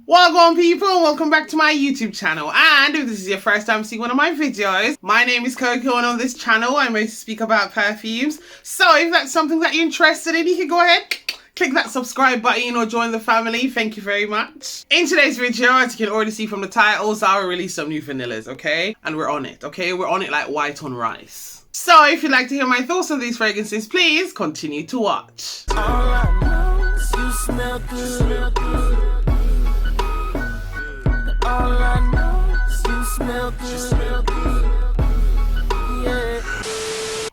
Welcome people, welcome back to my YouTube channel, and if this is your first time seeing one of my videos, my name is Coco, and on this channel I mostly speak about perfumes. So if that's something that you're interested in, you can go ahead, click that subscribe button or join the family. Thank you very much. In today's video, as you can already see from the title, Zara released some new vanillas, okay? And we're on it, okay? We're on it like white on rice. So if you'd like to hear my thoughts on these fragrances, please continue to watch. All I know is you smell good. All I know is you smell good. Yeah.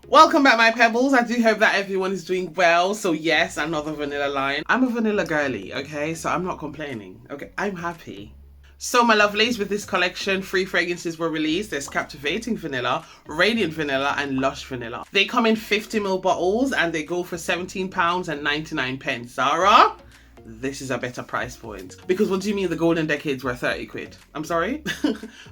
Welcome back, my pebbles. I do hope that everyone is doing well. So yes, another vanilla line. I'm a vanilla girly, okay? So I'm not complaining, okay? I'm happy. So my lovelies, with this collection, 3 fragrances were released. There's Captivating Vanilla, Radiant Vanilla, and Lush Vanilla. They come in 50ml bottles and they go for £17.99. Zara, this is a better price point. Because what do you mean the golden decades were 30 quid? I'm sorry?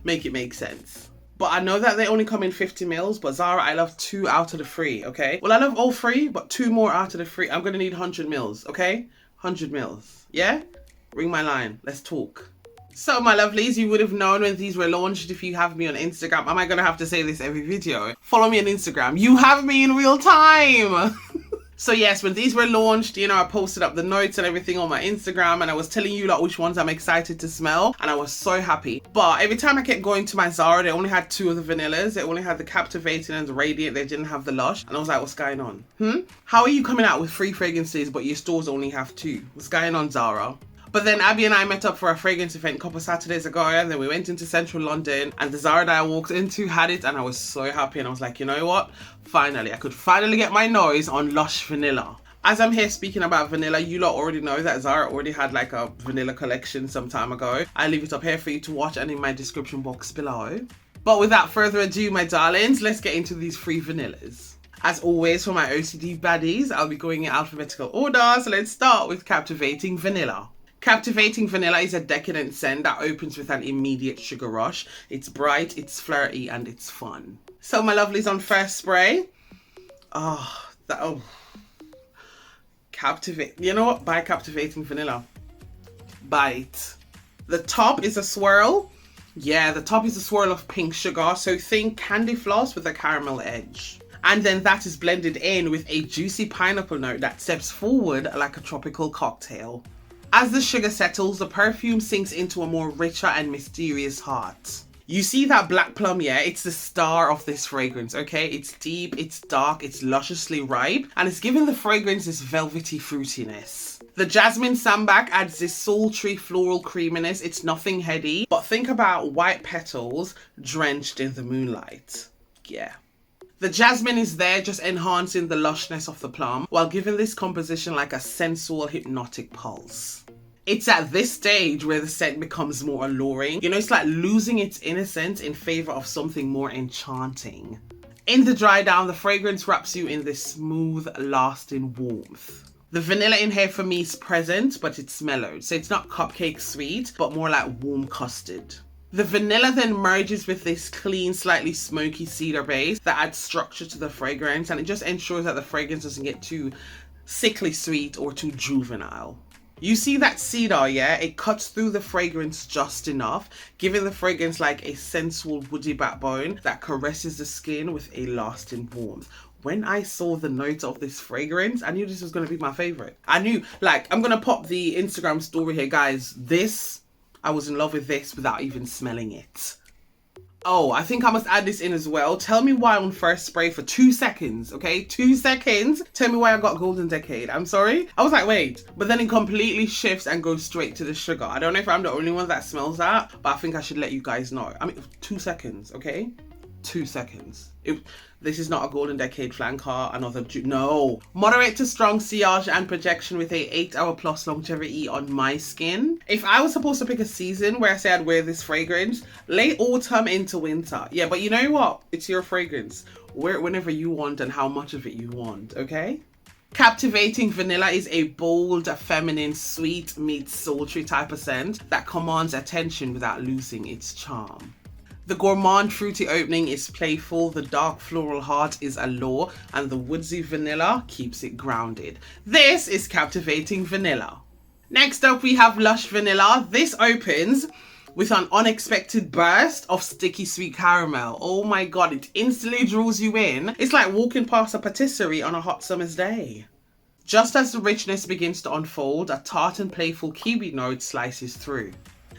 Make it make sense. But I know that they only come in 50ml, but Zara, I love 2 out of the 3, okay? Well, I love all 3, but 2 more out of the 3. I'm gonna need 100ml, okay? 100ml, yeah? Ring my line, let's talk. So my lovelies, you would have known when these were launched if you have me on Instagram. Am I gonna have to say this every video? Follow me on Instagram. You have me in real time. So yes, when these were launched, you know, I posted up the notes and everything on my Instagram, and I was telling you like which ones I'm excited to smell, and I was so happy. But every time I kept going to my Zara, they only had 2 of the vanillas. They only had the Captivating and the Radiant. They didn't have the Lush. And I was like, what's going on? How are you coming out with 3 fragrances, but your stores only have 2? What's going on, Zara? But then Abby and I met up for a fragrance event a couple of Saturdays ago, and then we went into central London, and the Zara that I walked into had it, and I was so happy, and I was like, you know what? Finally, I could finally get my nose on Lush Vanilla. As I'm here speaking about vanilla, you lot already know that Zara already had like a vanilla collection some time ago. I'll leave it up here for you to watch and in my description box below. But without further ado, my darlings, let's get into these 3 vanillas. As always, for my OCD baddies, I'll be going in alphabetical order, so let's start with Captivating Vanilla. Captivating Vanilla is a decadent scent that opens with an immediate sugar rush. It's bright, it's flirty, and it's fun. So my lovelies, on first spray. Captivate. You know what? Buy Captivating Vanilla. Buy it. The top is a swirl. Yeah, the top is a swirl of pink sugar. So think candy floss with a caramel edge. And then that is blended in with a juicy pineapple note that steps forward like a tropical cocktail. As the sugar settles, the perfume sinks into a more richer and mysterious heart. You see that black plum, yeah? It's the star of this fragrance, okay? It's deep, it's dark, it's lusciously ripe, and it's giving the fragrance this velvety fruitiness. The jasmine sambac adds this sultry floral creaminess. It's nothing heady, but think about white petals drenched in the moonlight. Yeah. The jasmine is there just enhancing the lushness of the plum while giving this composition like a sensual hypnotic pulse. It's at this stage where the scent becomes more alluring. You know, it's like losing its innocence in favor of something more enchanting. In the dry down, the fragrance wraps you in this smooth, lasting warmth. The vanilla in here for me is present, but it's mellowed. So it's not cupcake sweet, but more like warm custard. The vanilla then merges with this clean, slightly smoky cedar base that adds structure to the fragrance, and it just ensures that the fragrance doesn't get too sickly sweet or too juvenile. You see that cedar, yeah? It cuts through the fragrance just enough, giving the fragrance like a sensual woody backbone that caresses the skin with a lasting warmth. When I saw the notes of this fragrance, I knew this was going to be my favorite. I knew, like, I'm going to pop the Instagram story here, guys. I was in love with this without even smelling it. Oh, I think I must add this in as well. Tell me why on first spray for 2 seconds, okay? 2 seconds. Tell me why I got Golden Decade. I'm sorry. I was like, wait. But then it completely shifts and goes straight to the sugar. I don't know if I'm the only one that smells that, but I think I should let you guys know. I mean, 2 seconds, okay? 2 seconds. This is not a Golden Decade flanker, another no. Moderate to strong sillage and projection with a 8-hour plus longevity on my skin. If I was supposed to pick a season where I say I'd wear this fragrance, late autumn into winter. Yeah, but you know what? It's your fragrance. Wear it whenever you want and how much of it you want, okay? Captivating Vanilla is a bold, feminine, sweet meets sultry type of scent that commands attention without losing its charm. The gourmand fruity opening is playful, the dark floral heart is allure, and the woodsy vanilla keeps it grounded. This is Captivating Vanilla. Next up, we have Lush Vanilla. This opens with an unexpected burst of sticky sweet caramel. Oh my god, it instantly draws you in. It's like walking past a patisserie on a hot summer's day. Just as the richness begins to unfold, a tart and playful kiwi note slices through.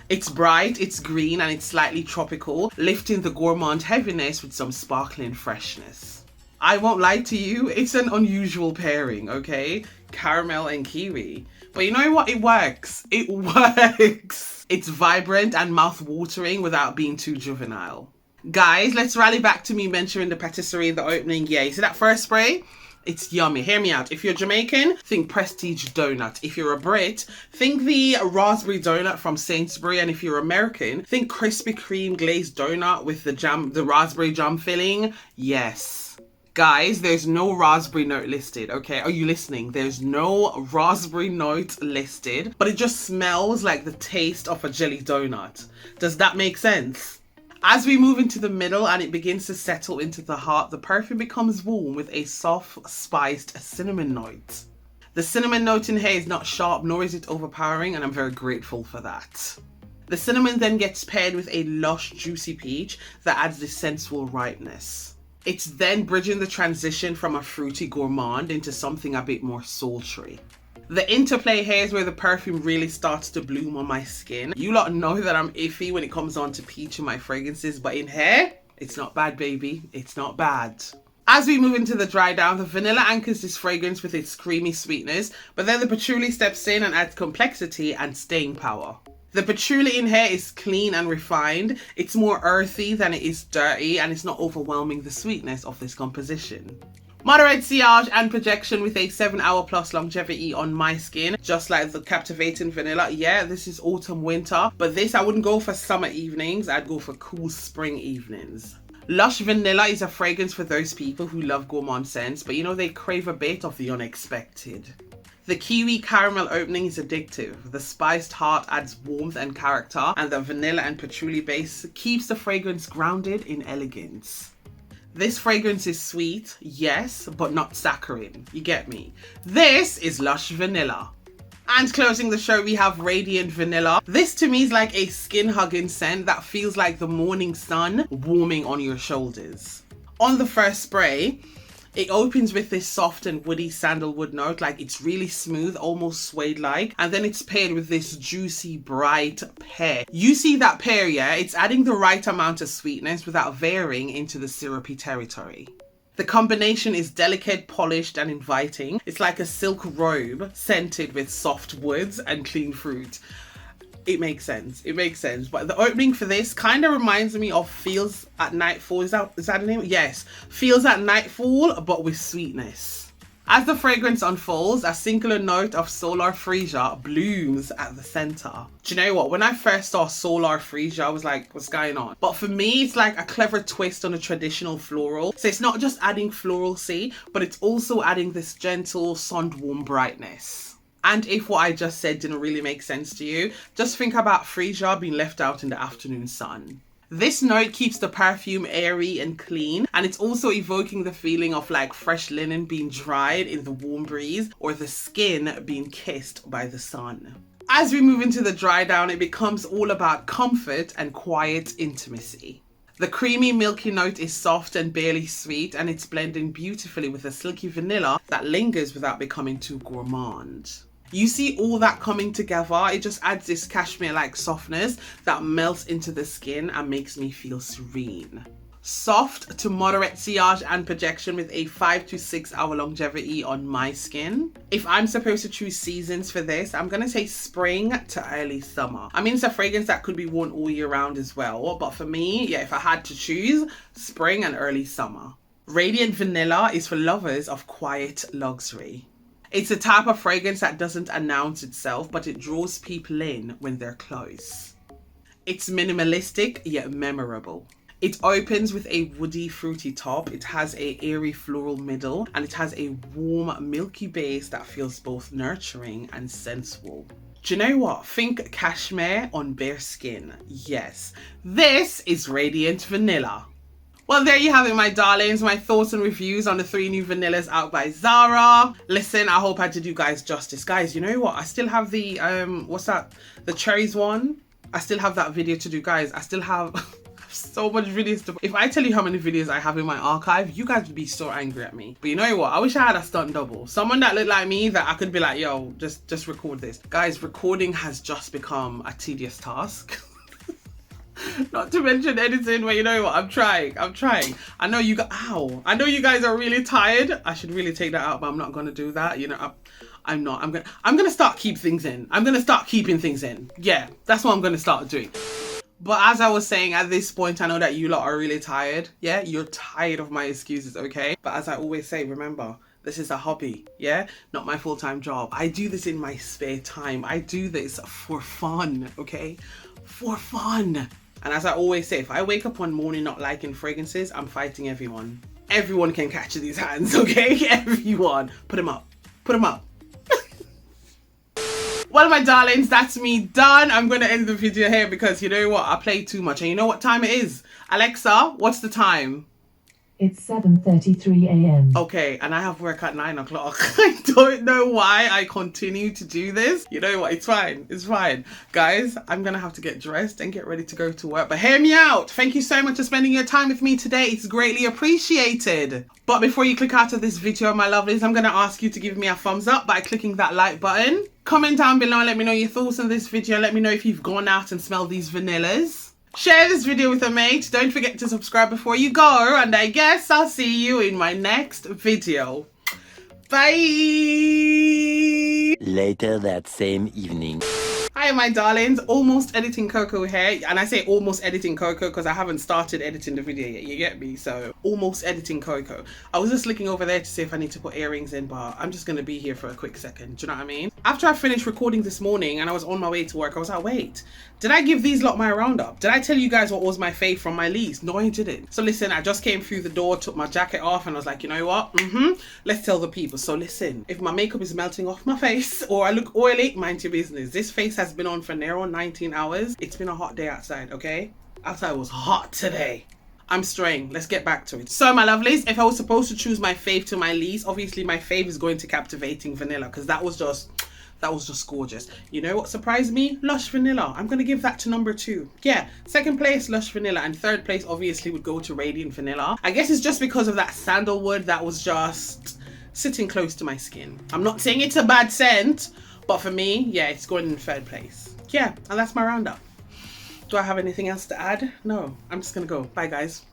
It's bright, it's green, and it's slightly tropical, lifting the gourmand heaviness with some sparkling freshness. I won't lie to you, it's an unusual pairing, okay? Caramel and kiwi. But you know what? It works. It works. It's vibrant and mouth-watering without being too juvenile. Guys, let's rally back to me mentioning the patisserie in the opening. Yeah, you see that first spray? It's yummy. Hear me out. If you're Jamaican, think Prestige Donut. If you're a Brit, think the raspberry donut from Sainsbury. And if you're American, think Krispy Kreme glazed donut with the raspberry jam filling. Yes. Guys, there's no raspberry note listed, okay? Are you listening? There's no raspberry note listed, but it just smells like the taste of a jelly donut. Does that make sense? As we move into the middle and it begins to settle into the heart, the perfume becomes warm with a soft, spiced cinnamon note. The cinnamon note in here is not sharp, nor is it overpowering, and I'm very grateful for that. The cinnamon then gets paired with a lush, juicy peach that adds this sensual ripeness. It's then bridging the transition from a fruity gourmand into something a bit more sultry. The interplay here is where the perfume really starts to bloom on my skin. You lot know that I'm iffy when it comes on to peach in my fragrances, but in here, it's not bad, baby. It's not bad. As we move into the dry down, the vanilla anchors this fragrance with its creamy sweetness, but then the patchouli steps in and adds complexity and staying power. The patchouli in here is clean and refined. It's more earthy than it is dirty, and it's not overwhelming the sweetness of this composition. Moderate sillage and projection with a 7-hour plus longevity on my skin, just like the captivating vanilla. Yeah, this is autumn winter, but this I wouldn't go for summer evenings. I'd go for cool spring evenings. Lush Vanilla is a fragrance for those people who love gourmand scents, but you know, they crave a bit of the unexpected. The kiwi caramel opening is addictive. The spiced heart adds warmth and character, and the vanilla and patchouli base keeps the fragrance grounded in elegance. This fragrance is sweet, yes, but not saccharine. You get me? This is Lush Vanilla. And closing the show, we have Radiant Vanilla. This to me is like a skin-hugging scent that feels like the morning sun warming on your shoulders. On the first spray, it opens with this soft and woody sandalwood note, like it's really smooth, almost suede-like, and then it's paired with this juicy, bright pear. You see that pear, yeah? It's adding the right amount of sweetness without veering into the syrupy territory. The combination is delicate, polished, and inviting. It's like a silk robe scented with soft woods and clean fruit. It makes sense. It makes sense. But the opening for this kind of reminds me of Feels at Nightfall. Is that the name? Yes. Feels at Nightfall, but with sweetness. As the fragrance unfolds, a singular note of Solar Freesia blooms at the center. Do you know what? When I first saw Solar Freesia, I was like, what's going on? But for me, it's like a clever twist on a traditional floral. So it's not just adding floralcy, but it's also adding this gentle, sun-warm brightness. And if what I just said didn't really make sense to you, just think about freesia being left out in the afternoon sun. This note keeps the perfume airy and clean, and it's also evoking the feeling of like fresh linen being dried in the warm breeze, or the skin being kissed by the sun. As we move into the dry down, it becomes all about comfort and quiet intimacy. The creamy milky note is soft and barely sweet, and it's blending beautifully with the silky vanilla that lingers without becoming too gourmand. You see all that coming together, it just adds this cashmere-like softness that melts into the skin and makes me feel serene. Soft to moderate sillage and projection with a 5 to 6 hour longevity on my skin. If I'm supposed to choose seasons for this, I'm gonna say spring to early summer. I mean, it's a fragrance that could be worn all year round as well, but for me, yeah, if I had to choose, spring and early summer. Radiant Vanilla is for lovers of quiet luxury. It's a type of fragrance that doesn't announce itself, but it draws people in when they're close. It's minimalistic yet memorable. It opens with a woody, fruity top. It has a airy floral middle, and it has a warm, milky base that feels both nurturing and sensual. Do you know what? Think cashmere on bare skin. Yes, this is Radiant Vanilla. Well, there you have it, my darlings. My thoughts and reviews on the 3 new vanillas out by Zara. Listen, I hope I did you guys justice. Guys, you know what? I still have the, what's that? The cherries one. I still have that video to do, guys. I still have so much videos to... If I tell you how many videos I have in my archive, you guys would be so angry at me. But you know what? I wish I had a stunt double. Someone that looked like me that I could be like, yo, just record this. Guys, recording has just become a tedious task. Not to mention editing, but you know what? I'm trying. I know you guys, I know you guys are really tired. I should really take that out, but I'm not gonna do that. You know, I'm not. I'm gonna start keep things in. I'm gonna start keeping things in. Yeah, that's what I'm gonna start doing. But as I was saying, at this point, I know that you lot are really tired. Yeah, you're tired of my excuses, okay? But as I always say, remember, this is a hobby, yeah? Not my full-time job. I do this in my spare time. I do this for fun, okay? For fun. And as I always say, if I wake up one morning not liking fragrances, I'm fighting everyone. Everyone can catch these hands, okay? Everyone. Put them up. Put them up. Well, my darlings, that's me done. I'm going to end the video here because you know what? I play too much. And you know what time it is? Alexa, what's the time? It's 7:33 a.m. Okay, and I have work at 9 o'clock. I don't know why I continue to do this. You know what? It's fine. It's fine. Guys, I'm going to have to get dressed and get ready to go to work. But hear me out. Thank you so much for spending your time with me today. It's greatly appreciated. But before you click out of this video, my lovelies, I'm going to ask you to give me a thumbs up by clicking that like button. Comment down below and let me know your thoughts on this video. Let me know if you've gone out and smelled these vanillas. Share this video with a mate. Don't forget to subscribe before you go. And I guess I'll see you in my next video. Bye. Later that same evening. Hi my darlings, almost editing Coco here, and I say almost editing Coco because I haven't started editing the video yet, you get me? So almost editing Coco. I was just looking over there to see if I need to put earrings in, but I'm just gonna be here for a quick second, do you know what I mean? After I finished recording this morning and I was on my way to work, I was like, wait, did I give these lot my roundup? Did I tell you guys what was my fave from my lease? No, I didn't. So listen, I just came through the door, took my jacket off, and I was like, you know what? Let's tell the people. So listen, if my makeup is melting off my face or I look oily, mind your business. This face has been on for near on 19 hours. It's been a hot day outside, okay? Outside was hot today. I'm straying. Let's get back to it. So my lovelies, if I was supposed to choose my fave to my least, obviously my fave is going to Captivating Vanilla because that was just gorgeous. You know what surprised me? Lush Vanilla. I'm gonna give that to number 2. Yeah, second place Lush Vanilla, and third place obviously would go to Radiant Vanilla. I guess it's just because of that sandalwood that was just sitting close to my skin. I'm not saying it's a bad scent, but for me, yeah, it's going in third place. Yeah, and that's my roundup. Do I have anything else to add? No, I'm just gonna go. Bye guys.